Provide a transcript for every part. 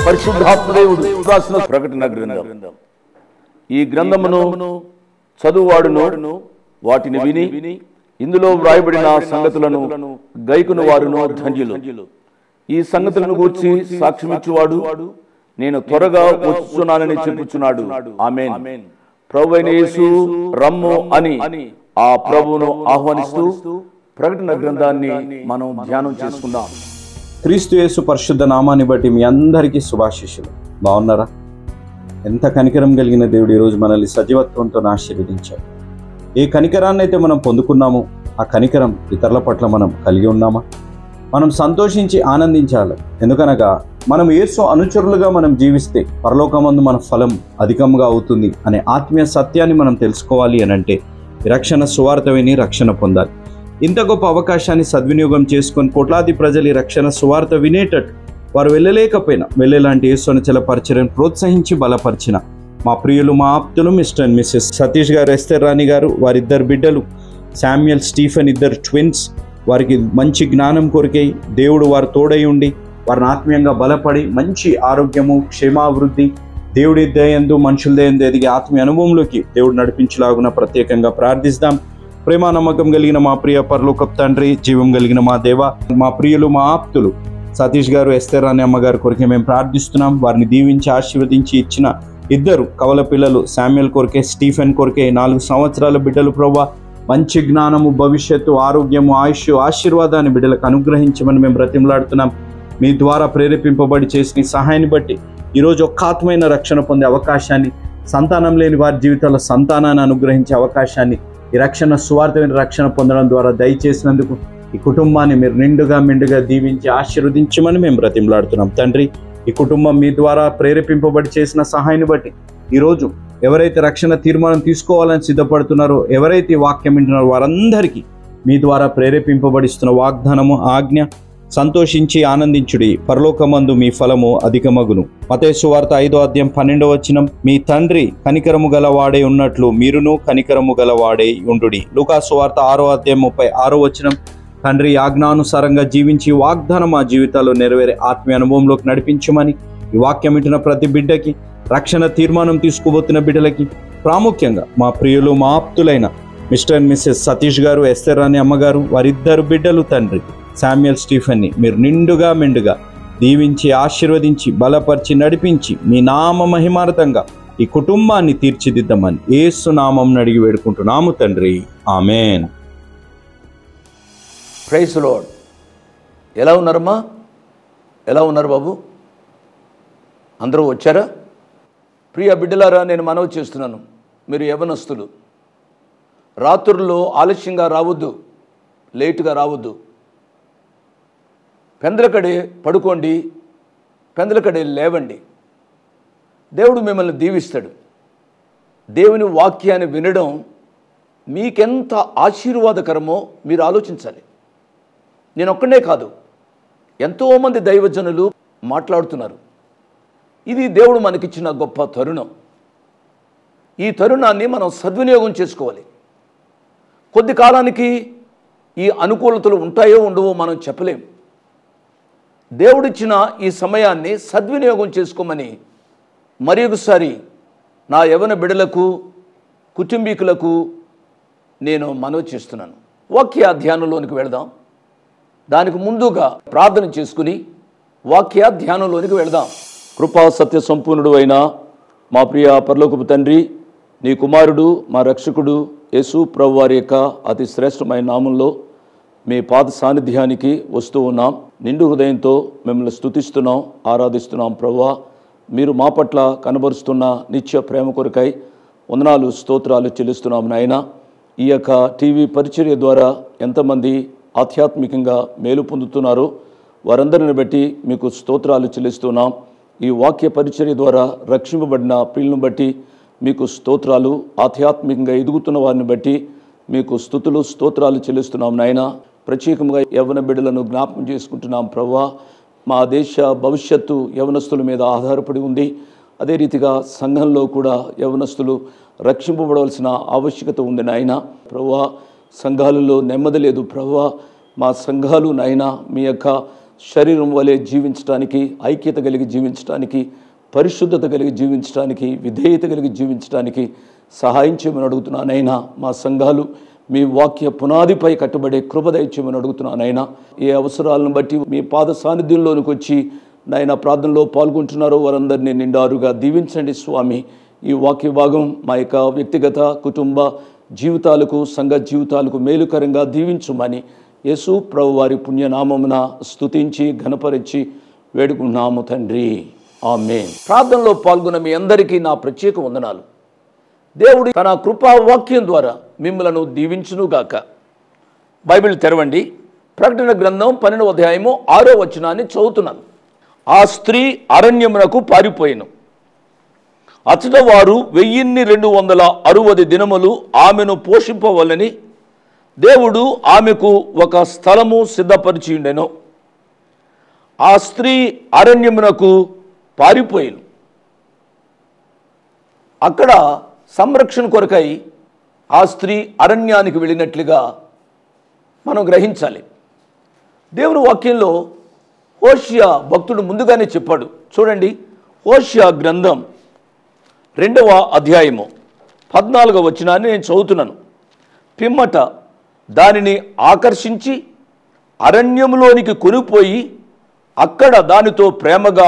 పరిశుద్ధాత్మదేవుడు రాసిన ప్రకటన గ్రంథం. ఈ గ్రంథమును చదువువాడును వాటిని విని ఇందులో వ్రాయబడిన సంగతులను గైకును వారును ధన్యులు. ఈ సంగతులను గూర్చి సాక్ష్యమిచ్చువాడు నేను త్వరగా వచ్చుచున్నానని చెప్పుచున్నాడు. ఆమేన్. ప్రభువైన యేసు రమ్ము అని ఆ ప్రభువును ఆహ్వానిస్తూ ప్రకటన గ్రంథాన్ని మనం ధ్యానం చేసుకుందాం. క్రీస్తు యేసు పరిశుద్ధ నామాన్ని బట్టి మీ అందరికీ శుభాశీస్సులు. బాగున్నారా? ఎంత కనికరం కలిగిన దేవుడు ఈరోజు మనల్ని సజీవత్వంతో ఆశీర్వదించాడు. ఏ కనికరాన్ని అయితే మనం పొందుకున్నామో ఆ కనికరం ఇతరుల పట్ల మనం కలిగి ఉన్నామా? మనం సంతోషించి ఆనందించాలి. ఎందుకనగా మనం యేసు అనుచరులుగా మనం జీవిస్తే పరలోకమందు మన ఫలం అధికంగా అవుతుంది అనే ఆత్మీయ సత్యాన్ని మనం తెలుసుకోవాలి అనంటే రక్షణ సువార్త విని రక్షణ పొందాలి. ఇంత గొప్ప అవకాశాన్ని సద్వినియోగం చేసుకొని కోట్లాది ప్రజలు ఈ రక్షణ సువార్త వినేటట్టు వారు వెళ్ళలేకపోయినా వెళ్ళేలాంటి యేసుని పరిచర్యను ప్రోత్సహించి బలపరిచిన మా ప్రియులు, మా ఆప్తులు మిస్టర్ అండ్ మిస్సెస్ సతీష్ గారు, ఎస్తర్ రాణి గారు, వారిద్దరు బిడ్డలు శామ్యుయల్, స్టీఫెన్, ఇద్దరు ట్విన్స్, వారికి మంచి జ్ఞానం కొరికై దేవుడు వారు తోడై ఉండి వారిని ఆత్మీయంగా బలపడి మంచి ఆరోగ్యము, క్షేమాభివృద్ధి, దేవుడి దయందు మనుషుల దయందు ఎదిగే ఆత్మీయ అనుభవంలోకి దేవుడు నడిపించలాగున ప్రత్యేకంగా ప్రార్థిస్తాం. ప్రేమ నమ్మకం కలిగిన మా ప్రియ పరలోకపు తండ్రి, జీవం కలిగిన మా దేవ, మా ప్రియులు, మా ఆప్తులు సతీష్ గారు, ఎస్తర్ రాణి అమ్మగారి కొరకే మేము ప్రార్థిస్తున్నాం. వారిని దీవించి ఆశీర్వదించి ఇచ్చిన ఇద్దరు కవల పిల్లలు శామ్యుయల్ కొరకే, స్టీఫెన్ కొరకే 4 సంవత్సరాల బిడ్డలు ప్రభువా మంచి జ్ఞానము, భవిష్యత్తు, ఆరోగ్యము, ఆయుష్, ఆశీర్వాదాన్ని బిడ్డలకు అనుగ్రహించమని మేము బ్రతిమలాడుతున్నాం. మీ ద్వారా ప్రేరేపింపబడి చేసిన సహాయాన్ని బట్టి ఈరోజు ఒక్కాత్మైన రక్షణ పొందే అవకాశాన్ని, సంతానం లేని వారి జీవితాల్లో సంతానాన్ని అనుగ్రహించే అవకాశాన్ని ఈ రక్షణ సువార్తమైన రక్షణ పొందడం ద్వారా దయచేసినందుకు ఈ కుటుంబాన్ని మీరు నిండుగా దీవించి ఆశీర్వదించమని మేము బ్రతిమలాడుతున్నాం. తండ్రి, ఈ కుటుంబం మీ ద్వారా ప్రేరేపింపబడి చేసిన సహాయాన్ని బట్టి ఈరోజు ఎవరైతే రక్షణ తీర్మానం తీసుకోవాలని సిద్ధపడుతున్నారో, ఎవరైతే ఈ వాక్యం వింటున్నారో వారందరికీ మీ ద్వారా ప్రేరేపింపబడిస్తున్న వాగ్దానము, ఆజ్ఞ సంతోషించి ఆనందించుడి, పరలోకమందు మీ ఫలము అధికమగును. మత్తయి సువార్త 5వ అధ్యాయం 12వ వచనం, మీ తండ్రి కనికరము గలవాడే ఉన్నట్లు మీరును కనికరము గలవాడే ఉండుడి. లూకా సువార్త 6వ అధ్యాయం 36వ వచనం, తండ్రి ఆజ్ఞానుసారంగా జీవించి వాగ్దానం మా జీవితాల్లో నెరవేరే ఆత్మీయ అనుభవంలోకి నడిపించమని ఈ వాక్యం వింటున్న ప్రతి బిడ్డకి, రక్షణ తీర్మానం తీసుకోబోతున్న బిడ్డలకి, ప్రాముఖ్యంగా మా ప్రియులు, మా ఆప్తులైన మిస్టర్ అండ్ మిస్సెస్ సతీష్ గారు, ఎస్తర్ రాణి అమ్మగారు, వారిద్దరు బిడ్డలు తండ్రి శామ్యుయల్, స్టీఫెన్ని మీరు నిండుగా మెండుగా దీవించి ఆశీర్వదించి బలపరిచి నడిపించి మీ నామ మహిమార్థంగా ఈ కుటుంబాన్ని తీర్చిదిద్దమని యేసు నామం అడిగి వేడుకుంటున్నాము తండ్రి. ఆమేన్. Praise lord. ఎలా ఉన్నారమ్మా? ఎలా ఉన్నారు బాబు? అందరూ వచ్చారా? ప్రియ బిడ్డలారా, నేను మనవి చేస్తున్నాను, మీరు యవనస్తులు రాత్రుల్లో ఆలస్యంగా రావద్దు, లేటుగా రావద్దు. పెందలకడే పడుకోండి, పెందలకడే లేవండి. దేవుడు మిమ్మల్ని దీవిస్తాడు. దేవుని వాక్యాన్ని వినడం మీకెంత ఆశీర్వాదకరమో మీరు ఆలోచించాలి. నేను ఒక్కడే కాదు, ఎంతోమంది దైవజనులు మాట్లాడుతున్నారు. ఇది దేవుడు మనకిచ్చిన గొప్ప తరుణం. ఈ తరుణాన్ని మనం సద్వినియోగం చేసుకోవాలి. కొద్ది కాలానికి ఈ అనుకూలతలు ఉంటాయో ఉండవో మనం చెప్పలేం. దేవుడిచ్చిన ఈ సమయాన్ని సద్వినియోగం చేసుకోమని మరి ఒకసారి నా యవన బిడ్డలకు, కుటుంబీకులకు నేను మనవి చేస్తున్నాను. వాక్య ధ్యానంలోనికి వెళదాం. దానికి ముందుగా ప్రార్థన చేసుకుని వాక్య ధ్యానంలోనికి వెళదాం. కృపా సత్య సంపూర్ణుడు అయిన మా ప్రియ పరలోకపు తండ్రి, నీ కుమారుడు, మా రక్షకుడు యేసు ప్రభు వారి యొక్క అతి శ్రేష్టమైన నామంలో మీ పాద సాన్నిధ్యానికి వస్తూ ఉన్నాం. నిండు హృదయంతో మిమ్మల్ని స్తుతిస్తున్నాం, ఆరాధిస్తున్నాం. ప్రభువా, మీరు మా పట్ల కనబరుస్తున్న నిత్య ప్రేమ కొరకై వందనాలు, స్తోత్రాలు చెల్లిస్తున్నాం నాయన. ఈ యొక్క టీవీ పరిచర్య ద్వారా ఎంతమంది ఆధ్యాత్మికంగా మేలు పొందుతున్నారో వారందరిని బట్టి మీకు స్తోత్రాలు చెల్లిస్తున్నాం. ఈ వాక్య పరిచర్య ద్వారా రక్షింపబడిన ప్రియులను బట్టి మీకు స్తోత్రాలు, ఆధ్యాత్మికంగా ఎదుగుతున్న వారిని బట్టి మీకు స్తుతులు, స్తోత్రాలు చెల్లిస్తున్నాం నాయన. ప్రత్యేకంగా యవ్వన బిడ్డలను జ్ఞాపకం చేసుకుంటున్నాం ప్రభువా. మా దేశ భవిష్యత్తు యవనస్తుల మీద ఆధారపడి ఉంది. అదే రీతిగా సంఘంలో కూడా యవనస్తులు రక్షింపబడవలసిన ఆవశ్యకత ఉంది నాయన. ప్రభువా, సంఘాలలో నెమ్మది లేదు ప్రభువా. మా సంఘాలు నాయన మీ యొక్క శరీరం వలె జీవించడానికి, ఐక్యత కలిగి జీవించడానికి, పరిశుద్ధత కలిగి జీవించడానికి, విధేయత కలిగి జీవించడానికి సహాయం చేయమని అడుగుతున్నానైనా. మా సంఘాలు మీ వాక్య పునాదిపై కట్టుబడే కృప దయచేయమని అడుగుతున్నానైనా. ఏ అవసరాలను బట్టి మీ పాద సాన్నిధ్యంలోనికి వచ్చి నాయన ప్రార్థనలో పాల్గొంటున్నారో వారందరినీ నిండారుగా దీవించండి స్వామి. ఈ వాక్య భాగం మా యొక్క వ్యక్తిగత కుటుంబ జీవితాలకు, సంఘ జీవితాలకు మేలుకరంగా దీవించుమని యేసు ప్రభు వారి పుణ్యనామమున స్తుతించి ఘనపరిచి వేడుకున్నాము తండ్రి, ఆమేన్. ప్రార్థనలో పాల్గొన్న మీ అందరికీ నా ప్రత్యేక వందనాలు. దేవుడు తన కృపా వాక్యం ద్వారా మిమ్మలను దీవించునుగాక. బైబిల్ తెరవండి. ప్రకటన గ్రంథం 12వ అధ్యాయము 6వ వచనాన్ని చదువుతున్నాను. ఆ స్త్రీ అరణ్యమునకు పారిపోయిను. అతడు వారు 1260 దినములు ఆమెను పోషింపవలని దేవుడు ఆమెకు ఒక స్థలము సిద్ధపరిచిండెను. ఆ స్త్రీ అరణ్యమునకు పారిపోయిను. అక్కడ సంరక్షణ కొరకై ఆ స్త్రీ అరణ్యానికి వెళ్ళినట్లుగా మనం గ్రహించాలి. దేవుని వాక్యంలో హోషియా భక్తుడు ముందుగానే చెప్పాడు. చూడండి, హోషియా గ్రంథం 2వ అధ్యాయము 14వ వచనాన్ని నేను చదువుతున్నాను. పిమ్మట దానిని ఆకర్షించి అరణ్యములోనికి కొనిపోయి అక్కడ దానితో ప్రేమగా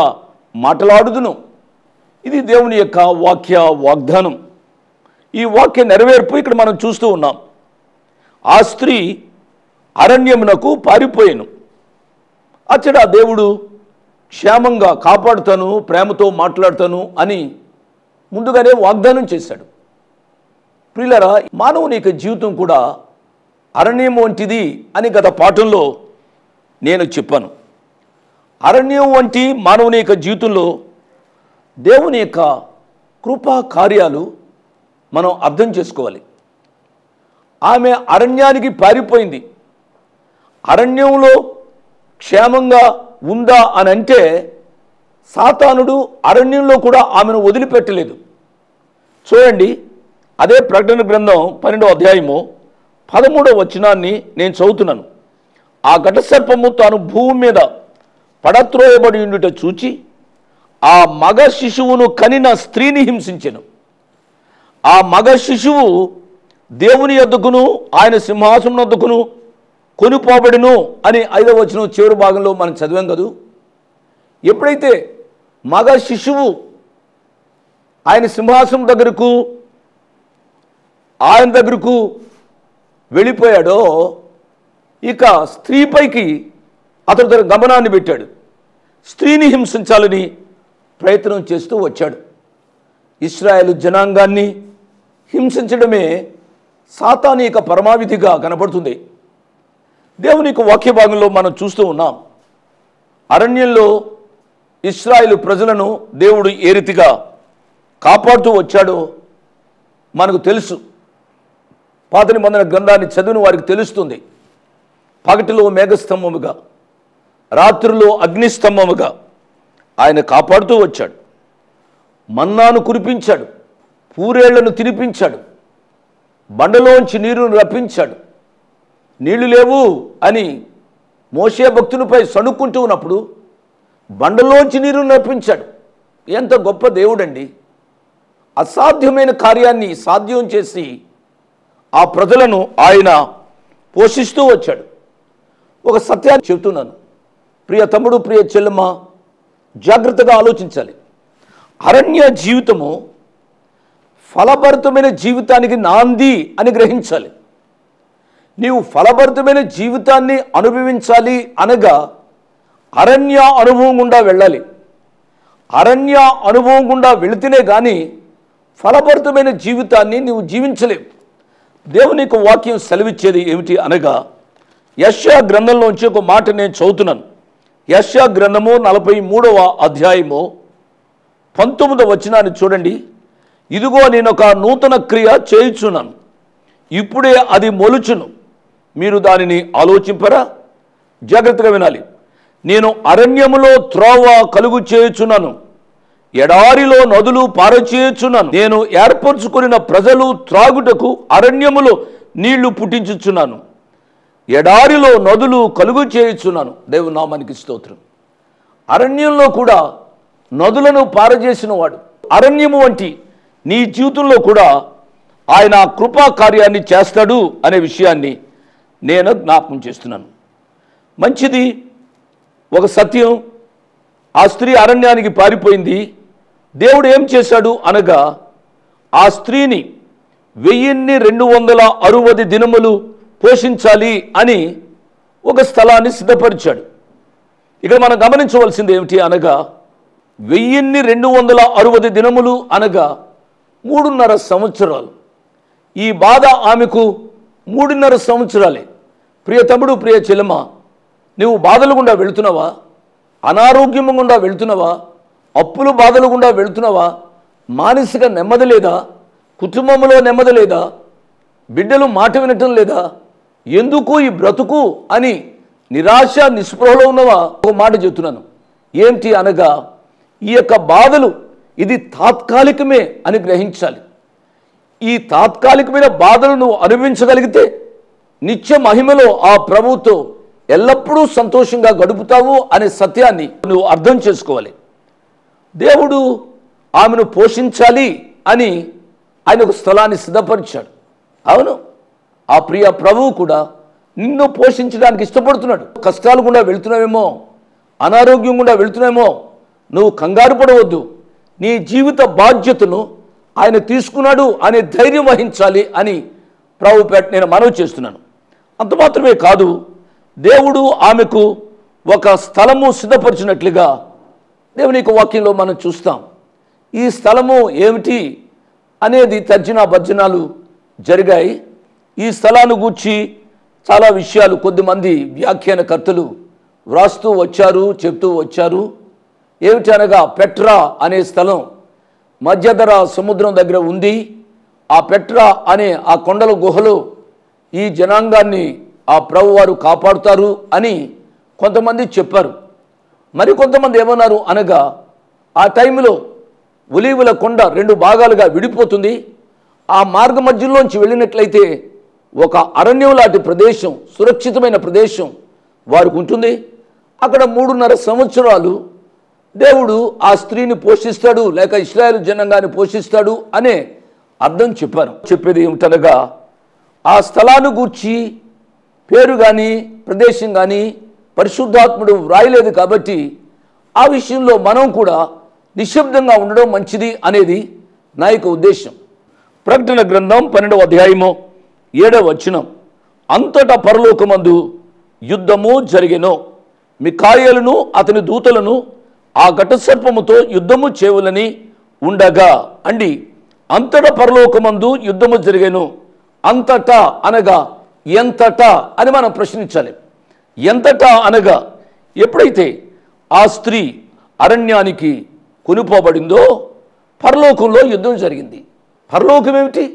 మాట్లాడుదును. ఇది దేవుని యొక్క వాగ్దానం. ఈ వాక్య నెరవేర్పు ఇక్కడ మనం చూస్తూ ఉన్నాం. ఆ స్త్రీ అరణ్యమునకు పారిపోయాను. అచ్చట దేవుడు క్షేమంగా కాపాడుతాను, ప్రేమతో మాట్లాడతాను అని ముందుగానే వాగ్దానం చేశాడు. ప్రియులారా, మానవుని యొక్క జీవితం కూడా అరణ్యం వంటిది అని గత పాఠంలో నేను చెప్పాను. అరణ్యం వంటి మానవుని యొక్క జీవితంలో దేవుని యొక్క కృపా కార్యాలు మనం అర్థం చేసుకోవాలి. ఆమె అరణ్యానికి పారిపోయింది. అరణ్యంలో క్షేమంగా ఉందా అని అంటే సాతానుడు అరణ్యంలో కూడా ఆమెను వదిలిపెట్టలేదు. చూడండి, అదే ప్రకటన గ్రంథం 12వ అధ్యాయము 13వ వచనాన్ని నేను చదువుతున్నాను. ఆ ఘటసర్పము తాను భూమి మీద పడత్రోయబడి ఉండుట చూచి ఆ మగ శిశువును కనిన స్త్రీని హింసించెను. ఆ మగ శిశువు దేవుని యొద్దకును ఆయన సింహాసనం యొద్దకును కొనిపోబడిను అని 5వ వచనం చివరి భాగంలో మనం చదివాం కదూ. ఎప్పుడైతే మగ శిశువు ఆయన సింహాసనం దగ్గరకు ఆయన దగ్గరకు వెళ్ళిపోయాడో ఇక స్త్రీపైకి అతడు తన గమనాన్ని పెట్టాడు. స్త్రీని హింసించాలని ప్రయత్నం చేస్తూ వచ్చాడు. ఇశ్రాయేలు జనాంగాన్ని హింసించడమే సాతాను యొక్క పరమావిధిగా కనపడుతుంది. దేవుని యొక్క వాక్య భాగంలో మనం చూస్తూ ఉన్నాం. అరణ్యంలో ఇశ్రాయేలు ప్రజలను దేవుడు ఏ రీతిగా కాపాడుతూ వచ్చాడో మనకు తెలుసు. పాత నిబంధన గ్రంథాన్ని చదివిన వారికి తెలుస్తుంది. పగటిలో మేఘస్తంభముగా, రాత్రిలో అగ్నిస్తంభముగా ఆయన కాపాడుతూ వచ్చాడు. మన్నాను కురిపించాడు, పూరేళ్లను తినిపించాడు, బండలోంచి నీరును రప్పించాడు. నీళ్లు లేవు అని మోషే భక్తునిపై సణుక్కుంటూ ఉన్నప్పుడు బండలోంచి నీరును రప్పించాడు. ఎంత గొప్ప దేవుడండి! అసాధ్యమైన కార్యాన్ని సాధ్యం చేసి ఆ ప్రజలను ఆయన పోషిస్తూ వచ్చాడు. ఒక సత్యాన్ని చెప్తున్నాను, ప్రియ తమ్ముడు, ప్రియ చెల్లెమ్మ, జాగ్రత్తగా ఆలోచించాలి. అరణ్య జీవితము ఫలభరితమైన జీవితానికి నాంది అని గ్రహించాలి. నీవు ఫలభరితమైన జీవితాన్ని అనుభవించాలి అనగా అరణ్య అనుభవం గుండా వెళ్ళాలి. అరణ్య అనుభవం గుండా వెళితేనే కానీ ఫలభరితమైన జీవితాన్ని నీవు జీవించలేవు. దేవుని యొక్క వాక్యం సెలవిచ్చేది ఏమిటి అనగా, యెషయా గ్రంథంలోంచి ఒక మాట నేను చదువుతున్నాను. యెషయా గ్రంథము 43వ అధ్యాయము 19వ వచనాన్ని చూడండి. ఇదిగో నేను ఒక నూతన క్రియ చేయుచున్నాను, ఇప్పుడే అది మొలుచును, మీరు దానిని ఆలోచింపరా? జాగ్రత్తగా వినాలి. నేను అరణ్యములో త్రోవ కలుగు చేయుచున్నాను, ఎడారిలో నదులు పారచేయుచున్నాను. నేను ఏర్పరచుకున్న ప్రజలు త్రాగుటకు అరణ్యములో నీళ్లు పుట్టించుచున్నాను. ఎడారిలో నదులు కలుగు చేయుచున్నాను. దేవుని నామానికి స్తోత్రం. అరణ్యంలో కూడా నదులను పారజేసిన వాడు. అరణ్యము వంటి నీ జీవితంలో కూడా ఆయన కృపా కార్యాన్ని చేస్తాడు అనే విషయాన్ని నేను జ్ఞాపకం చేస్తున్నాను. మంచిది. ఒక సత్యం, ఆ స్త్రీ అరణ్యానికి పారిపోయింది. దేవుడు ఏం చేశాడు అనగా ఆ స్త్రీని 1260 దినములు పోషించాలి అని ఒక స్థలాన్ని సిద్ధపరిచాడు. ఇక్కడ మనం గమనించవలసింది ఏమిటి అనగా 1260 దినములు అనగా 3.5 సంవత్సరాలు. ఈ బాధ ఆమెకు 3.5 సంవత్సరాలే. ప్రియ తమ్ముడు, ప్రియ చెల్లెమ్మ, నువ్వు బాధలు గుండా వెళుతున్నావా? అనారోగ్యం గుండా వెళుతున్నావా? అప్పులు బాధలు గుండా వెళుతున్నావా? మానసిక నెమ్మది లేదా? కుటుంబంలో నెమ్మది లేదా? బిడ్డలు మాట వినటం లేదా? ఎందుకు ఈ బ్రతుకు అని నిరాశ నిస్పృహలో ఉన్నవా? ఒక మాట చెప్తున్నాను. ఏంటి అనగా ఈ యొక్క బాధలు ఇది తాత్కాలికమే అని గ్రహించాలి. ఈ తాత్కాలికమైన బాధలు నువ్వు అనుభవించగలిగితే నిత్య మహిమలో ఆ ప్రభువుతో ఎల్లప్పుడూ సంతోషంగా గడుపుతావు అనే సత్యాన్ని నువ్వు అర్థం చేసుకోవాలి. దేవుడు ఆమెను పోషించాలి అని ఆయన ఒక స్థలాన్ని సిద్ధపరిచాడు. అవును, ఆ ప్రియ ప్రభువు కూడా నిన్ను పోషించడానికి ఇష్టపడుతున్నాడు. కష్టాలు గుండా వెళుతున్నావేమో, అనారోగ్యం గుండా వెళుతున్నావేమో, నువ్వు కంగారు పడవద్దు. నీ జీవిత బాధ్యతను ఆయన తీసుకున్నాడు అనే ధైర్యం వహించాలి అని ప్రభుపేట నేను మనవి చేస్తున్నాను. అంత మాత్రమే కాదు, దేవుడు ఆమెకు ఒక స్థలము సిద్ధపరిచినట్లుగా దేవుని యొక్క వాక్యంలో మనం చూస్తాం. ఈ స్థలము ఏమిటి అనేది తర్జనా భర్జనాలు జరిగాయి. ఈ స్థలాన్ని గూర్చి చాలా విషయాలు కొద్దిమంది వ్యాఖ్యానకర్తలు వ్రాస్తూ వచ్చారు, చెప్తూ వచ్చారు. ఏమిటి అనగా పెట్రా అనే స్థలం మధ్యధర సముద్రం దగ్గర ఉంది. ఆ పెట్రా అనే ఆ కొండల గుహలో ఈ జనాంగాన్ని ఆ ప్రభువారు కాపాడుతారు అని కొంతమంది చెప్పారు. మరి కొంతమంది ఏమన్నారు అనగా ఆ టైంలో ఒలీవుల కొండ 2 భాగాలుగా విడిపోతుంది. ఆ మార్గ మధ్యలోంచి వెళ్ళినట్లయితే ఒక అరణ్యం లాంటి ప్రదేశం, సురక్షితమైన ప్రదేశం వారికి ఉంటుంది. అక్కడ 3.5 సంవత్సరాలు దేవుడు ఆ స్త్రీని పోషిస్తాడు, లేక ఇశ్రాయేలు జనాంగాన్ని పోషిస్తాడు అనే అర్థం చెప్పారు. చెప్పేది ఏమిటనగా ఆ స్థలాన్ని గూర్చి పేరు కానీ ప్రదేశం కానీ పరిశుద్ధాత్ముడు వ్రాయలేదు కాబట్టి ఆ విషయంలో మనం కూడా నిశ్శబ్దంగా ఉండడం మంచిది అనేది నా యొక్క ఉద్దేశం. ప్రకటన గ్రంథం 12వ అధ్యాయము 7వ వచనం, అంతటా పరలోకమందు యుద్ధము జరిగెను. మిఖాయేలును అతని దూతలను ఆ ఘటసర్పముతో యుద్ధము చేయవలని ఉండగా అండి. అంతటా పరలోకమందు యుద్ధము జరిగెను. అంతటా అనగా ఎంతటా అని మనం ప్రశ్నించాలి. ఎంతటా అనగా ఎప్పుడైతే ఆ స్త్రీ అరణ్యానికి కొనుపోబడిందో పరలోకంలో యుద్ధం జరిగింది. పరలోకం ఏమిటి?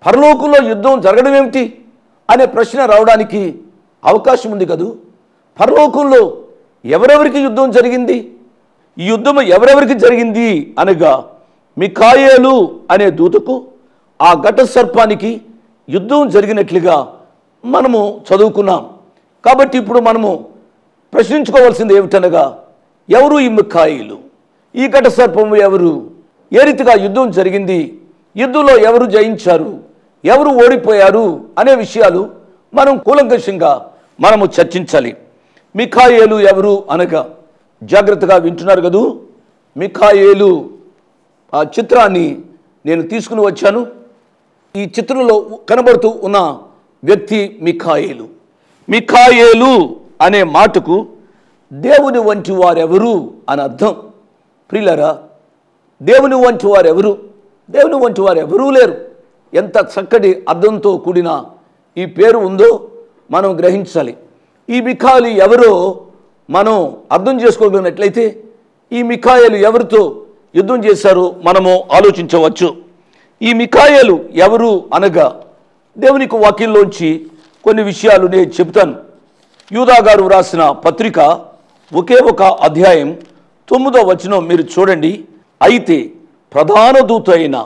పరలోకంలో యుద్ధం జరగడం ఏమిటి అనే ప్రశ్న రావడానికి అవకాశం ఉంది కదూ. పరలోకంలో ఎవరెవరికి యుద్ధం జరిగింది? ఈ యుద్ధం ఎవరెవరికి జరిగింది అనగా మిఖాయేలు అనే దూతకు ఆ ఘట సర్పానికి యుద్ధం జరిగినట్లుగా మనము చదువుకున్నాం. కాబట్టి ఇప్పుడు మనము ప్రశ్నించుకోవాల్సింది ఏమిటనగా ఎవరు ఈ మిఖాయేలు? ఈ ఘట సర్పము ఎవరు? ఏ రీతిగా యుద్ధం జరిగింది? యుద్ధంలో ఎవరు జయించారు, ఎవరు ఓడిపోయారు అనే విషయాలు మనం కూలంకషంగా మనము చర్చించాలి. మిఖాయేలు ఎవరు అనగా జాగ్రత్తగా వింటున్నారు కదూ. మిఖాయేలు ఆ చిత్రాన్ని నేను తీసుకుని వచ్చాను. ఈ చిత్రంలో కనబడుతూ ఉన్న వ్యక్తి మిఖాయేలు. మిఖాయేలు అనే మాటకు దేవుని వంటి వారెవరు అని అర్థం. ప్రియులారా, దేవుని వంటి వారెవరు? దేవుని వంటి వారు ఎవరూ లేరు. ఎంత చక్కటి అర్థంతో కూడిన ఈ పేరు ఉందో మనం గ్రహించాలి. ఈ మిఖాయేలు ఎవరో మనం అర్థం చేసుకోగలిగినట్లయితే ఈ మిఖాయేలు ఎవరితో యుద్ధం చేశారో మనము ఆలోచించవచ్చు. ఈ మిఖాయేలు ఎవరు అనగా దేవునికి వాక్యంలోంచి కొన్ని విషయాలు నేను చెబుతాను. యూదా గారు వ్రాసిన పత్రిక ఒకే ఒక అధ్యాయం 9వ వచనం మీరు చూడండి. అయితే ప్రధాన దూత అయిన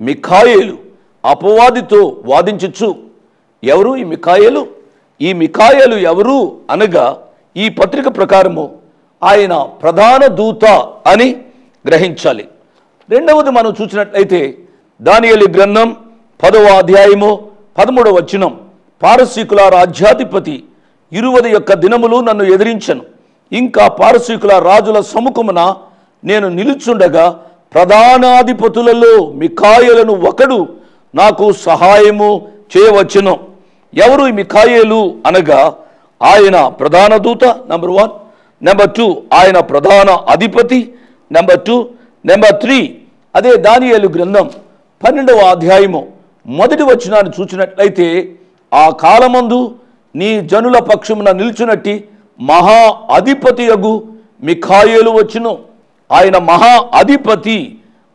మిఖాయేలు అపవాదితో వాదించచ్చు. ఎవరు ఈ మిఖాయేలు? ఈ మిఖాయేలు ఎవరు అనగా ఈ పత్రిక ప్రకారము ఆయన ప్రధాన దూత అని గ్రహించాలి. రెండవది మనం చూసినట్లయితే దానియేలు గ్రంథం 10వ అధ్యాయము 13వ వచనం, పారసీకుల రాజ్యాధిపతి 20 దినములు నన్ను ఎదిరించను. ఇంకా పారసీకుల రాజుల సముఖమున నేను నిలుచుండగా ప్రధానాధిపతులలో మిఖాయేలును ఒకడు నాకు సహాయము చేయవచ్చును. ఎవరు ఈ మిఖాయేలు అనగా ఆయన ప్రధాన దూత నెంబర్ 1, నెంబర్ 2 ఆయన ప్రధాన అధిపతి నెంబర్ 2, నెంబర్ 3 అదే దానియేలు గ్రంథం 12వ అధ్యాయము 1వ వచనాన్ని చూసినట్లయితే ఆ కాలమందు నీ జనుల పక్షమున నిల్చునట్టి మహా అధిపతియగు మిఖాయేలు వచ్చును. ఆయన మహా అధిపతి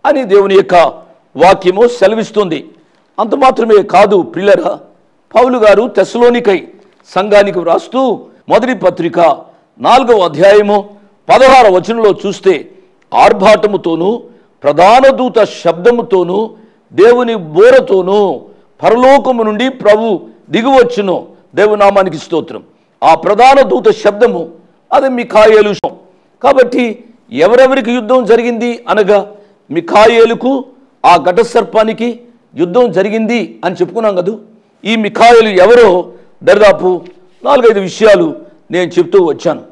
అని దేవుని యొక్క వాక్యము సెలవిస్తుంది. అంత మాత్రమే కాదు ప్రియులారా, పౌలు గారు తెస్సలోనికై సంఘానికి వ్రాస్తూ మొదటి పత్రిక 4వ అధ్యాయము 16వ వచనంలో చూస్తే ఆర్భాటముతోనూ ప్రధాన దూత శబ్దముతోనూ దేవుని బోరతోనూ పరలోకము నుండి ప్రభు దిగువచ్చును. దేవునామానికి స్తోత్రం. ఆ ప్రధాన దూత శబ్దము అది మిఖాయేలు. కాబట్టి ఎవరెవరికి యుద్ధం జరిగింది అనగా మిఖాయేలుకు ఆ ఘట సర్పానికి యుద్ధం జరిగింది అని చెప్పుకున్నాం కదా. ఈ మిఖాయేలు ఎవరో దాదాపు 4-5 విషయాలు నేను చెప్తూ వచ్చాను.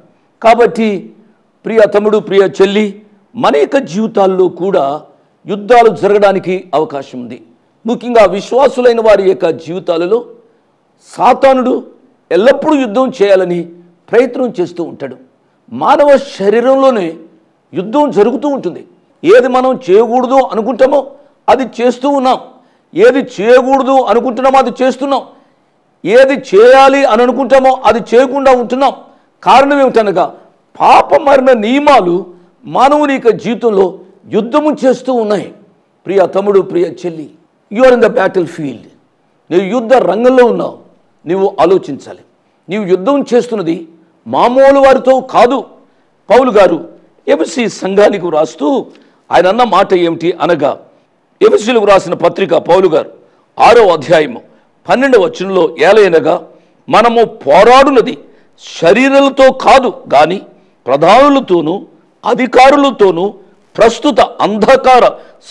కాబట్టి ప్రియ తమ్ముడు, ప్రియ చెల్లి, మన యొక్క జీవితాల్లో కూడా యుద్ధాలు జరగడానికి అవకాశం ఉంది. ముఖ్యంగా విశ్వాసులైన వారి యొక్క జీవితాలలో సాతానుడు ఎల్లప్పుడూ యుద్ధం చేయాలని ప్రయత్నం చేస్తూ ఉంటాడు. మానవ శరీరంలోనే యుద్ధం జరుగుతూ ఉంటుంది. ఏది మనం చేయకూడదు అనుకుంటామో అది చేస్తూ ఉన్నాం, ఏది చేయకూడదు అనుకుంటున్నామో అది చేస్తున్నాం, ఏది చేయాలి అని అనుకుంటామో అది చేయకుండా ఉంటున్నాం. కారణం ఏమిటనగా పాప మరణ నియమాలు మానవుని యొక్క జీవితంలో యుద్ధము చేస్తూ ఉన్నాయి. ప్రియ తమ్ముడు, ప్రియ చెల్లి, you are in the battlefield. నీవు యుద్ధ రంగంలో ఉన్నావు. నీవు ఆలోచించాలి, నీవు యుద్ధం చేస్తున్నది మామూలు వారితో కాదు. పౌలు గారు ఎఫెసీ సంఘానికి వ్రాస్తూ ఆయన అన్న మాట ఏమిటి అనగా ఎఫెసీలకు రాసిన పత్రిక పౌలు గారు 6వ అధ్యాయము 12వ వచనంలో ఏలయనగా మనము పోరాడునది శరీరాలతో కాదు గాని ప్రధానులతోనూ అధికారులతోనూ ప్రస్తుత అంధకార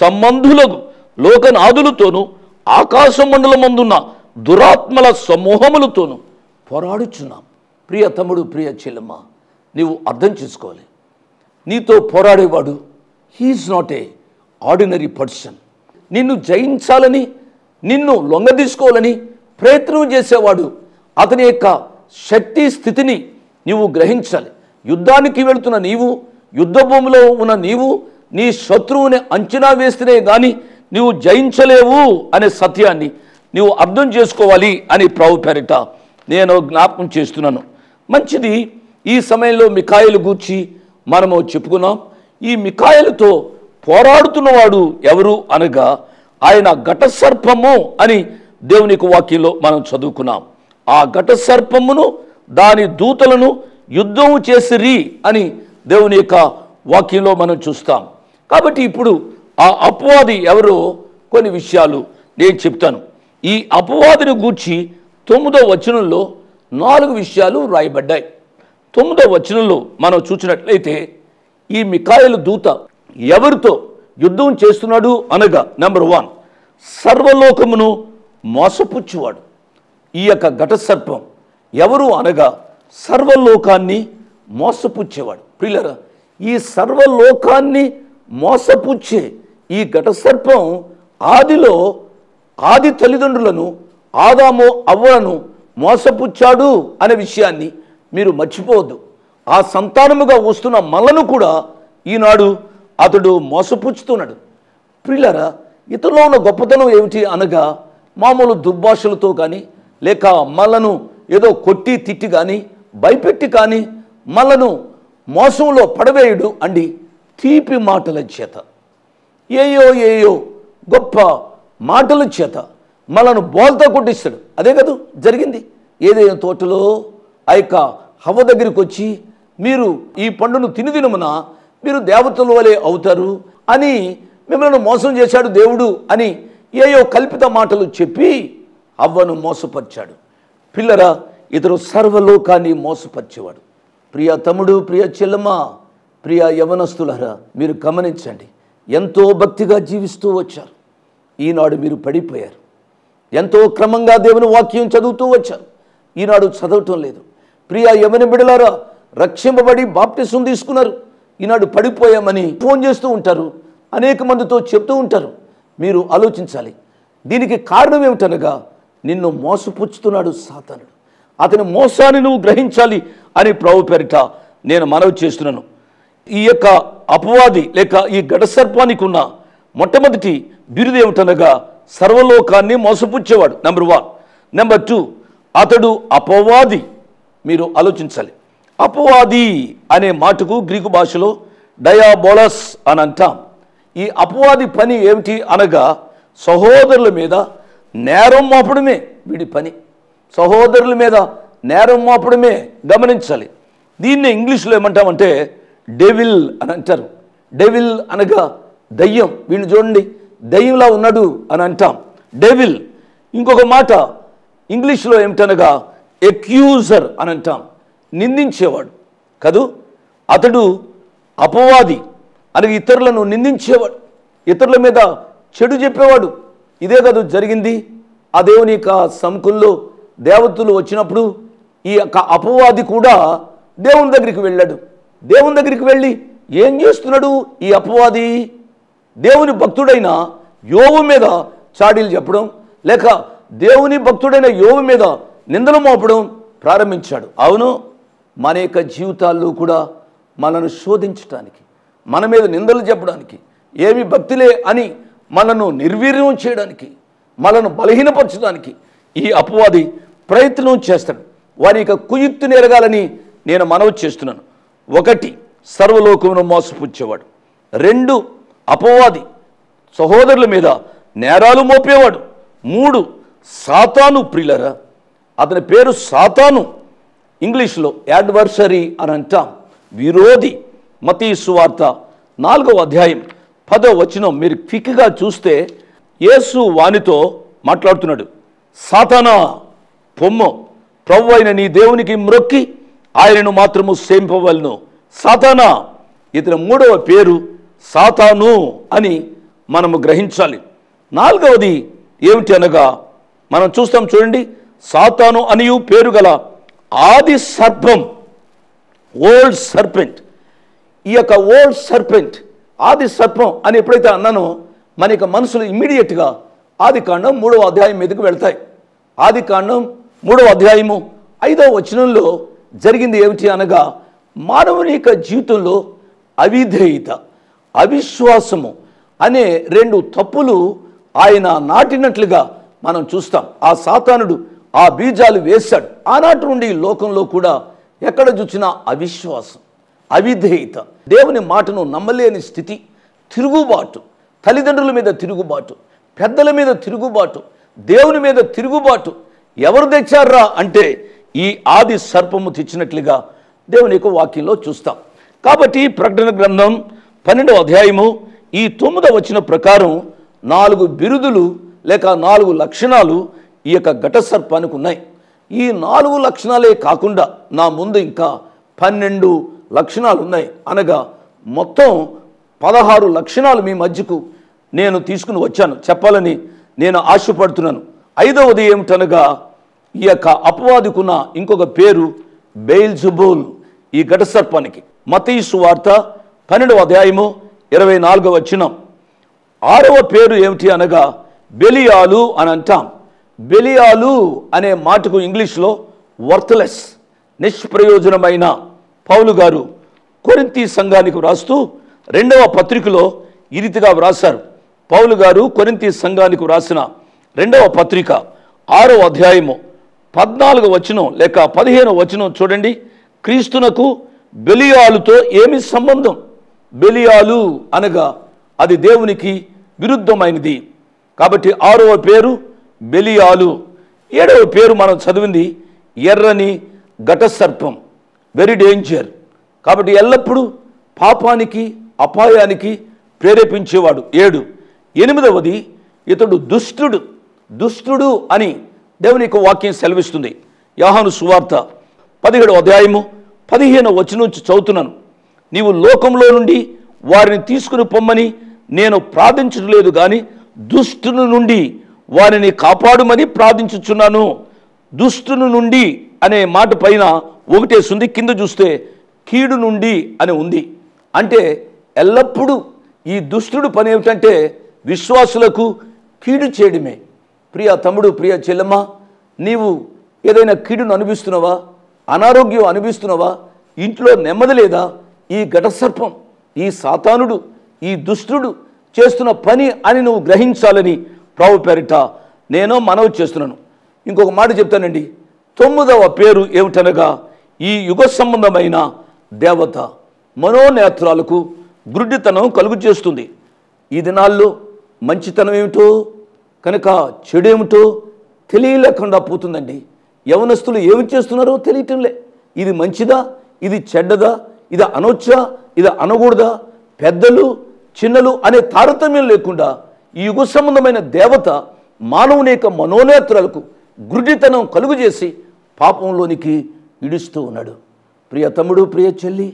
సంబంధులకు లోకనాథులతోనూ ఆకాశ మండలమందున్న దురాత్మల సమూహములతోనూ పోరాడుచున్నాం. ప్రియ తమ్ముడు, ప్రియ చెల్లెమ్మ, నీవు అర్థం చేసుకోవాలి, నీతో పోరాడేవాడు he is not a ordinary person. నిన్ను జయించాలని, నిన్ను లొంగదీసుకోవాలని ప్రయత్నం చేసేవాడు. అతని యొక్క శక్తి స్థితిని నీవు గ్రహించాలి. యుద్ధానికి వెళుతున్న నీవు, యుద్ధ భూమిలో ఉన్న నీవు నీ శత్రువుని అంచనా వేస్తేనే కానీ నీవు జయించలేవు అనే సత్యాన్ని నీవు అర్థం చేసుకోవాలి అని ప్రభు పేరిట నేను జ్ఞాపకం చేస్తున్నాను. మంచిది. ఈ సమయంలో మిఖాయేలు గూర్చి మనము చెప్పుకున్నాం. ఈ మిఖాయేలుతో పోరాడుతున్నవాడు ఎవరు అనగా ఆయన ఘట సర్పము అని దేవుని వాక్యంలో మనం చదువుకున్నాం. ఆ ఘట సర్పమును దాని దూతలను యుద్ధం చేసిరి అని దేవుని యొక్క వాక్యంలో మనం చూస్తాం. కాబట్టి ఇప్పుడు ఆ అపవాది ఎవరో కొన్ని విషయాలు నేను చెప్తాను. ఈ అపవాదిని గూర్చి 9వ వచనంలో 4 విషయాలు రాయబడ్డాయి. 9వ వచనంలో మనం చూసినట్లయితే ఈ మిఖాయేలు దూత ఎవరితో యుద్ధం చేస్తున్నాడు అనగా నెంబర్ 1 సర్వలోకమును మోసపుచ్చువాడు. ఈ యొక్క ఘట సర్పం ఎవరు అనగా సర్వలోకాన్ని మోసపుచ్చేవాడు. ప్రియులారా, ఈ సర్వలోకాన్ని మోసపుచ్చే ఈ ఘట సర్పం ఆది తల్లిదండ్రులను ఆదాము అవ్వలను మోసపుచ్చాడు అనే విషయాన్ని మీరు మర్చిపోవద్దు. ఆ సంతానముగా వస్తున్న మనలను కూడా ఈనాడు అతడు మోసపుచ్చుతున్నాడు. ప్రియులారా, ఇతరులో ఉన్న గొప్పతనం ఏమిటి అనగా మామూలు దుర్భాషలతో కానీ లేక మనలను ఏదో కొట్టి తిట్టి కానీ భయపెట్టి కానీ మనలను మోసంలో పడవేయుడు అండి తీపి మాటల చేత, ఏయో గొప్ప మాటల చేత మనను బోల్తా కొట్టిస్తాడు. అదే కదా జరిగింది. ఏదైనా తోటలో ఆ యొక్క హవ్వ దగ్గరికి వచ్చి మీరు ఈ పండును తినుదినమున మీరు దేవతల వలె అవుతారు అని మిమ్మల్ని మోసం చేశాడు దేవుడు అని ఏయో కల్పిత మాటలు చెప్పి హవ్వను మోసపరిచాడు. పిల్లరా, ఇతడు సర్వలోకాన్ని మోసపరిచేవాడు. ప్రియ తమ్ముడు, ప్రియ చెల్లమ్మ, ప్రియ యవనస్తులారా, మీరు గమనించండి. ఎంతో భక్తిగా జీవిస్తూ వచ్చారు, ఈనాడు మీరు పడిపోయారు. ఎంతో క్రమంగా దేవుని వాక్యం చదువుతూ వచ్చారు, ఈనాడు చదవటం లేదు. ప్రియ యవన బిడ్డలారా, రక్షింపబడి బాప్టిసం తీసుకున్నారు, ఈనాడు పడిపోయామని ఫోన్ చేస్తూ ఉంటారు, అనేక మందితో చెప్తూ ఉంటారు. మీరు ఆలోచించాలి, దీనికి కారణం ఏమిటనగా నిన్ను మోసపుచ్చుతున్నాడు సాతానుడు. అతని మోసాన్ని నువ్వు గ్రహించాలి అని ప్రభు పేరిట నేను మనవి చేస్తున్నాను. ఈ యొక్క అపవాది లేక ఈ ఘటసర్పానికి ఉన్న మొట్టమొదటి బిరుదు ఏమిటనగా సర్వలోకాన్ని మోసపుచ్చేవాడు. నెంబర్ 1. నెంబర్ 2, అతడు అపవాది. మీరు ఆలోచించాలి, అపవాది అనే మాటకు గ్రీకు భాషలో డయాబోలస్ అని అంటాం. ఈ అపవాది పని ఏమిటి అనగా సహోదరుల మీద నేరం మోపడమే వీడి పని. సహోదరుల మీద నేరం మోపడమే. గమనించాలి, దీన్ని ఇంగ్లీష్లో ఏమంటామంటే డెవిల్ అని అంటారు. డెవిల్ అనగా దయ్యం. వీడిని చూడండి, దయ్యంలా ఉన్నాడు అని అంటాం, డెవిల్. ఇంకొక మాట ఇంగ్లీష్లో ఏమిటనగా ఎక్యూజర్ అని అంటాం, నిందించేవాడు కదూ. అతడు అపవాది అనగా ఇతరులను నిందించేవాడు, ఇతరుల మీద చెడు చెప్పేవాడు. ఇదే కాదు జరిగింది. ఆ దేవుని యొక్క సముఖంలో దేవతలు వచ్చినప్పుడు ఈ యొక్క అపవాది కూడా దేవుని దగ్గరికి వెళ్ళాడు. దేవుని దగ్గరికి వెళ్ళి ఏం చేస్తున్నాడు ఈ అపవాది? దేవుని భక్తుడైన యోబు మీద చాడీలు చెప్పడం, లేక దేవుని భక్తుడైన యోబు మీద నిందలు మోపడం ప్రారంభించాడు. అవును, మన యొక్క జీవితాల్లో కూడా మనను శోధించడానికి, మన మీద నిందలు చెప్పడానికి, ఏమి భక్తిలే అని మనను నిర్వీర్యం చేయడానికి, మనను బలహీనపరచడానికి ఈ అపవాది ప్రయత్నం చేస్తాడు. వారి యొక్క కుయుక్తిని ఎరగాలని నేను మనవి చేస్తున్నాను. 1, సర్వలోకమును మోసపుచ్చేవాడు. 2, అపవాది సహోదరుల మీద నేరాలు మోపేవాడు. 3, సాతాను. ప్రియులరా, అతని పేరు సాతాను. ఇంగ్లీష్లో యాడ్వర్సరీ అని అంటాం, విరోధి. మత్తయి సువార్త 4వ అధ్యాయం 10వ వచనం మీరు క్విక్గా చూస్తే యేసు వానితో మాట్లాడుతున్నాడు. సాతానా పొమ్ము, ప్రభు అయిన నీ దేవునికి మ్రొక్కి ఆయనను మాత్రము సేవింపవలెను. సాతానా, ఇతని 3వ పేరు సాతాను అని మనము గ్రహించాలి. 4వది ఏమిటి అనగా మనం చూస్తాం చూడండి, సాతాను అనియు పేరు గల ఆది సర్పం, ఓల్డ్ సర్పెంట్. ఈ యొక్క ఓల్డ్ సర్పెంట్, ఆది సర్పం అని ఎప్పుడైతే అన్నానో మన యొక్క మనసులు ఇమ్మీడియట్గా ఆదికాండం 3వ అధ్యాయం మీదకి వెళ్తాయి. ఆదికాండం 3వ అధ్యాయము 5వ వచనంలో జరిగింది ఏమిటి అనగా మానవుని యొక్క జీవితంలో అవిధేయత, అవిశ్వాసము అనే 2 తప్పులు ఆయన నాటినట్లుగా మనం చూస్తాం. ఆ సాతానుడు ఆ బీజాలు వేశాడు. ఆనాటి నుండి లోకంలో కూడా ఎక్కడ చూసినా అవిశ్వాసం, అవిధేయత, దేవుని మాటను నమ్మలేని స్థితి, తిరుగుబాటు, తల్లిదండ్రుల మీద తిరుగుబాటు, పెద్దల మీద తిరుగుబాటు, దేవుని మీద తిరుగుబాటు. ఎవరు తెచ్చారా అంటే ఈ ఆది సర్పము తెచ్చినట్లుగా దేవుని యొక్క వాక్యంలో చూస్తాం. కాబట్టి ప్రకటన గ్రంథం 12వ అధ్యాయము ఈ 9వ వచనం ప్రకారం 4 బిరుదులు లేక 4 లక్షణాలు ఈ యొక్క ఘట సర్పానికి ఉన్నాయి. ఈ 4 లక్షణాలే కాకుండా నా ముందు ఇంకా 12 లక్షణాలు ఉన్నాయి. అనగా మొత్తం 16 లక్షణాలు మీ మధ్యకు నేను తీసుకుని వచ్చాను, చెప్పాలని నేను ఆశపడుతున్నాను. 5వది ఏమిటనగా ఈ యొక్క అపవాదికున్న ఇంకొక పేరు బెయల్జెబూల్, ఈ ఘట సర్పానికి. మత్తయి సువార్త 12వ అధ్యాయము 24వ వచనం. 6వ పేరు ఏమిటి అనగా బెలియాలు అని అంటాం. బెలియాలు అనే మాటకు ఇంగ్లీష్లో వర్త్లెస్, నిష్ప్రయోజనమైన. పౌలు గారు కొరింథీ సంఘానికి వ్రాస్తూ 2వ పత్రికలో ఈ రీతిగా వ్రాశారు. పౌలు గారు కొరింథీ సంఘానికి వ్రాసిన 2వ పత్రిక 6వ అధ్యాయము 14వ వచనం లేక 15వ వచనం చూడండి. క్రీస్తునకు బెలియాలుతో ఏమి సంబంధం? బెలియాలు అనగా అది దేవునికి విరుద్ధమైనది. కాబట్టి 6వ పేరు బెలియాలు. 7వ పేరు మనం చదివింది ఎర్రని ఘట సర్పం, వెరీ డేంజర్. కాబట్టి ఎల్లప్పుడూ పాపానికి, అపాయానికి ప్రేరేపించేవాడు. 7. 8వది ఇతడు దుష్టుడు. దుష్టుడు అని దేవుని యొక్క వాక్యం సెలవిస్తుంది. యోహాను సువార్త 17వ అధ్యాయము 15వ వచనం నుంచి చదువుతున్నాను. నీవు లోకంలో నుండి వారిని తీసుకుని పొమ్మని నేను ప్రార్థించడం లేదు, కానీ దుష్టుని నుండి వారిని కాపాడుమని ప్రార్థించుచున్నాను. దుష్టుని నుండి అనే మాట పైన ఒకటేస్తుంది, కింద చూస్తే కీడు నుండి అని ఉంది. అంటే ఎల్లప్పుడూ ఈ దుష్టుడు పని ఏమిటంటే విశ్వాసులకు కీడు చేయడమే. ప్రియ తమ్ముడు, ప్రియ చెల్లెమ్మ, నీవు ఏదైనా కీడును అనిపిస్తున్నావా? అనారోగ్యం అనిపిస్తున్నావా? ఇంట్లో నెమ్మది లేదా? ఈ ఘటసర్పం, ఈ సాతానుడు, ఈ దుష్టుడు చేస్తున్న పని అని నువ్వు గ్రహించాలని ప్రభు పేరిట నేను మనవి చేస్తున్నాను. ఇంకొక మాట చెప్తానండి. 9వ పేరు ఏమిటనగా ఈ యుగ సంబంధమైన దేవత మనోనేత్రాలకు గుడ్డితనం కలుగు చేస్తుంది. ఈ దినాల్లో మంచితనం ఏమిటో కనుక చెడేమిటో తెలియలేకుండా పోతుందండి. యవనస్తులు ఏమి చేస్తున్నారో తెలియటంలే. ఇది మంచిదా, ఇది చెడ్డదా, ఇది అనొచ్చా, ఇది అనకూడదా, పెద్దలు చిన్నలు అనే తారతమ్యం లేకుండా ఈ యుగ సంబంధమైన దేవత మానవుని యొక్క మనోనేత్రాలకు గుడ్డితనం కలుగు చేసి పాపంలోనికి ఇడుస్తూ ఉన్నాడు. ప్రియ తమ్ముడు, ప్రియ చెల్లి,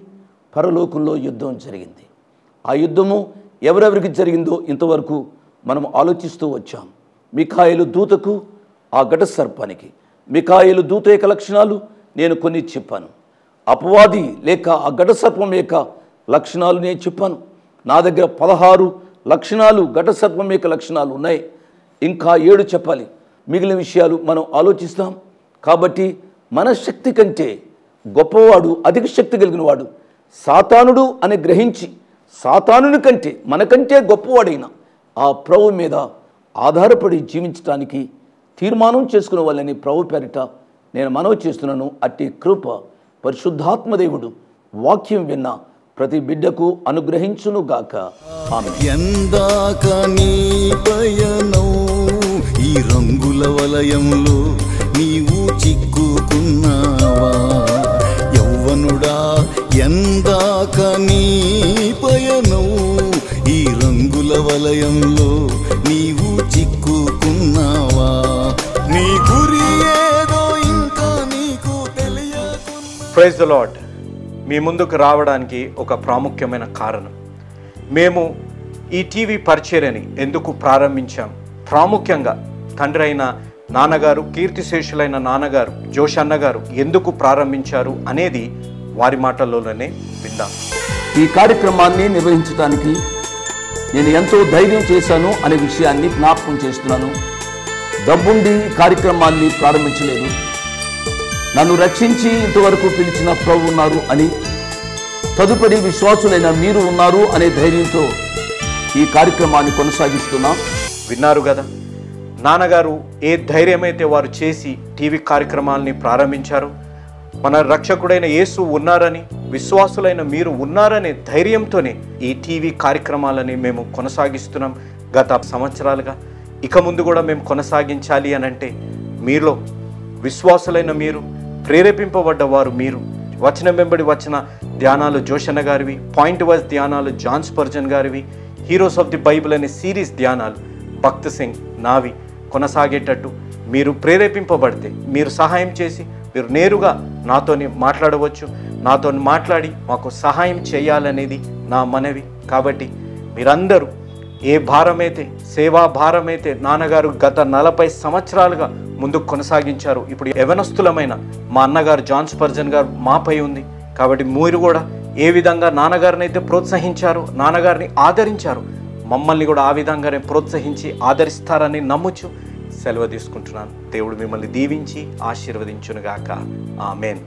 పరలోకంలో యుద్ధం జరిగింది. ఆ యుద్ధము ఎవరెవరికి జరిగిందో ఇంతవరకు మనం ఆలోచిస్తూ వచ్చాం. మిఖాయేలు దూతకు, ఆ ఘట సర్పానికి. మిఖాయేలు దూత యొక్క లక్షణాలు నేను కొన్ని చెప్పాను. అపవాది లేక ఆ ఘట సర్పం యొక్క లక్షణాలు నేను చెప్పాను. నా దగ్గర 16 లక్షణాలు, ఘట సర్పం యొక్క లక్షణాలు ఉన్నాయి. ఇంకా 7 చెప్పాలి. మిగిలిన విషయాలు మనం ఆలోచిస్తాం. కాబట్టి మన శక్తి కంటే గొప్పవాడు, అధిక శక్తి కలిగిన వాడు సాతానుడు అని గ్రహించి సాతానుని కంటే మనకంటే గొప్పవాడైన ఆ ప్రభు మీద ఆధారపడి జీవించడానికి తీర్మానం చేసుకునే వాళ్ళని ప్రభు పేరిట నేను మనవి చేస్తున్నాను. అట్టి కృప పరిశుద్ధాత్మదేవుడు వాక్యం విన్న ప్రతి బిడ్డకు అనుగ్రహించునుగాక. ఆమేన్. ఎందాక నీ పయనం ఈ రంగుల వలయంలో నీవు చిక్కుకున్నావా? యవ్వనుడా, ఎందాక నీ పయనం ఈ రంగుల వలయంలో నీవు చిక్కుకున్నావా? నీ గురి ఏదో ఇంకా నీకు తెలియకున్నా. Praise the lord. మీ ముందుకు రావడానికి ఒక ప్రాముఖ్యమైన కారణం, మేము ఈ టీవీ పరిచర్యని ఎందుకు ప్రారంభించాం, ప్రాముఖ్యంగా తండ్రి అయిన నాన్నగారు, కీర్తిశేషులైన నాన్నగారు జోష్ అన్నగారు ఎందుకు ప్రారంభించారు అనేది వారి మాటల్లోనే విందాం. ఈ కార్యక్రమాన్ని నిర్వహించడానికి నేను ఎంతో ధైర్యం చేశాను అనే విషయాన్ని జ్ఞాపకం చేస్తున్నాను. డబ్బుండి ఈ కార్యక్రమాన్ని ప్రారంభించలేదు. నన్ను రక్షించి ఇంతవరకు పిలిచిన ప్రభు ఉన్నారు అని, తదుపరి విశ్వాసులైన మీరు ఉన్నారు అనే ధైర్యంతో ఈ కార్యక్రమాన్ని కొనసాగిస్తున్నాం. విన్నారు కదా, నాన్నగారు ఏ ధైర్యమైతే వారు చేసి టీవీ కార్యక్రమాలని ప్రారంభించారు, మన రక్షకుడైన యేసు ఉన్నారని, విశ్వాసులైన మీరు ఉన్నారనే ధైర్యంతోనే ఈ టీవీ కార్యక్రమాలని మేము కొనసాగిస్తున్నాం గత సంవత్సరాలుగా. ఇక ముందు కూడా మేము కొనసాగించాలి అని అంటే మీలో విశ్వాసులైన మీరు, ప్రేరేపింపబడ్డ వారు మీరు, వచనం వెంబడి వచ్చిన ధ్యానాలు జోషన్న గారివి, పాయింట్ వైజ్ ధ్యానాలు జాన్ స్పర్జన్ గారివి, హీరోస్ ఆఫ్ ది బైబిల్ అనే సిరీస్ ధ్యానాలు భక్త్ సింగ్ నావి కొనసాగేటట్టు మీరు ప్రేరేపింపబడితే, మీరు సహాయం చేసి మీరు నేరుగా నాతోని మాట్లాడవచ్చు. నాతో మాట్లాడి మాకు సహాయం చేయాలనేది నా మనవి. కాబట్టి మీరందరూ ఏ భారమైతే, సేవా భారమైతే నాన్నగారు గత 40 సంవత్సరాలుగా ముందుకు కొనసాగించారు, ఇప్పుడు యవనస్తులమైన మా అన్నగారు జాన్ స్పర్జన్ గారు మాపై ఉంది. కాబట్టి మీరు కూడా ఏ విధంగా నాన్నగారిని అయితే ప్రోత్సహించారు, నాన్నగారిని ఆదరించారు, మమ్మల్ని కూడా ఆ విధంగానే ప్రోత్సహించి ఆదరిస్తారని నమ్ముచు సెలవు తీసుకుంటున్నాను. దేవుడు మిమ్మల్ని దీవించి ఆశీర్వదించునుగాక. ఆమేన్.